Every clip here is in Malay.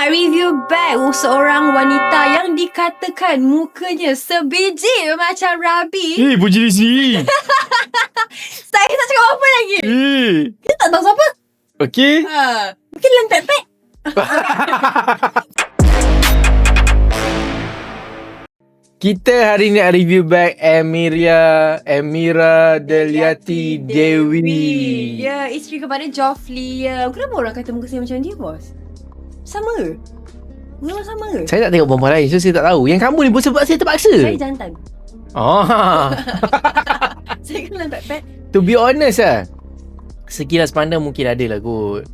Nak review bag seorang wanita yang dikatakan mukanya sebiji macam Rabi. puji diri sendiri. Saya tak cakap apa lagi. Kita tak tahu siapa. Okey. Mungkin lentek-pek. Kita hari ni nak review bag Emira Deliati Dewi. Ya, isteri kepada Joffrey. Kenapa orang kata muka saya macam dia, bos? Sama ke? Memang sama ke? Saya tak tengok perempuan lain, so saya tak tahu. Yang kamu ni pun sebab saya terpaksa. Saya jantan. Saya kan lentek-pek. To be honest sekilas pandang mungkin ada lah kot.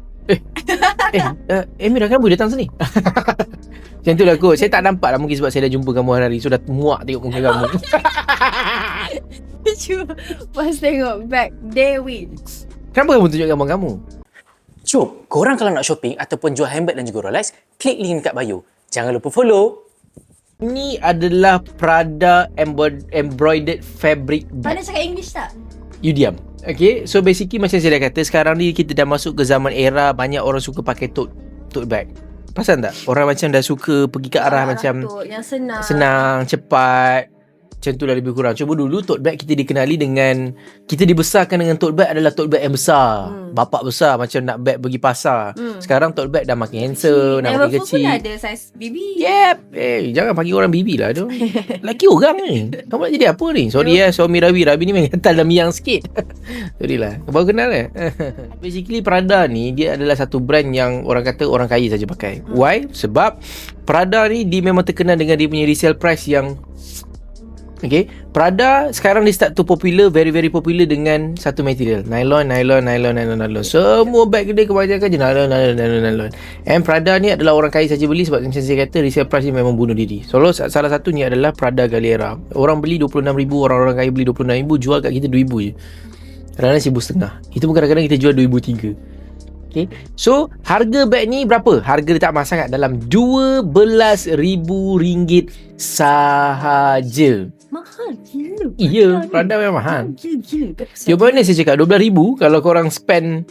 Emira, kenapa datang sini? Macam tu lah kot. Saya tak nampak lah, mungkin sebab saya dah jumpa kamu hari-hari, so dah muak tengok muka kamu. Cuba pas tengok bag Dewi. Kenapa kamu tunjuk gambar kamu? Jom, korang kalau nak shopping ataupun jual handbag dan juga Rolex, klik link dekat bio. Jangan lupa follow. Ini adalah Prada embroidered fabric bag. Pada cakap English tak? You diam. Okay, so basically macam saya dah kata, sekarang ni kita dah masuk ke zaman era banyak orang suka pakai tote bag. Perasan tak? Orang macam dah suka pergi ke arah macam yang senang, cepat. Macam tu lah lebih kurang. Cuba dulu tote bag kita dikenali dengan, kita dibesarkan dengan tote bag adalah tote bag yang besar. Bapak besar macam nak bag pergi pasar. Sekarang tote bag dah makin handsome, dah makin kecil. Pun ada saiz BB. Yep. Jangan panggil orang bibi lah tu. Laki orang ni. Kamu nak jadi apa ni? Sorry suami Rabi ni memang hantar dalam yang sikit. Sorry lah. Baru kenal Basically Prada ni dia adalah satu brand yang orang kata orang kaya saja pakai. Why? Sebab Prada ni dia memang terkenal dengan dia punya resale price yang okay. Prada sekarang dia start to popular, very very popular dengan satu material, nylon. Semua bag dia kebanyakan je nylon. And Prada ni adalah orang kaya saja beli, sebab macam saya kata resale price ni memang bunuh diri. So salah satunya adalah Prada Galera. Orang beli 26,000, orang-orang kaya beli 26,000, jual kat kita 2,000 je. Kadang-kadang 1,500. Itu pun kadang-kadang kita jual 2,300. Okay. So harga bag ni berapa? Harga dia tak mahal sangat, dalam RM12,000 sahaja. Mahal gila. Iya, Prada memang mahal. Gila. Jawapannya saya cakap RM12,000 kalau korang spend.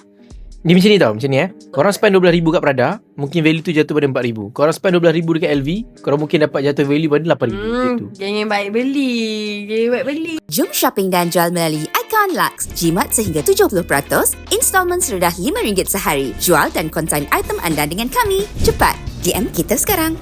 Dia macam ni tau, macam ni korang spend RM12,000 kat Prada, mungkin value tu jatuh pada RM4,000. Korang spend RM12,000 dekat LV, korang mungkin dapat jatuh value pada RM8,000. Jangan baik beli. Jom shopping dan jual melalui Icon Lux. Jimat sehingga 70%, installment serendah RM5 sehari. Jual dan konsign item anda dengan kami. Cepat, DM kita sekarang.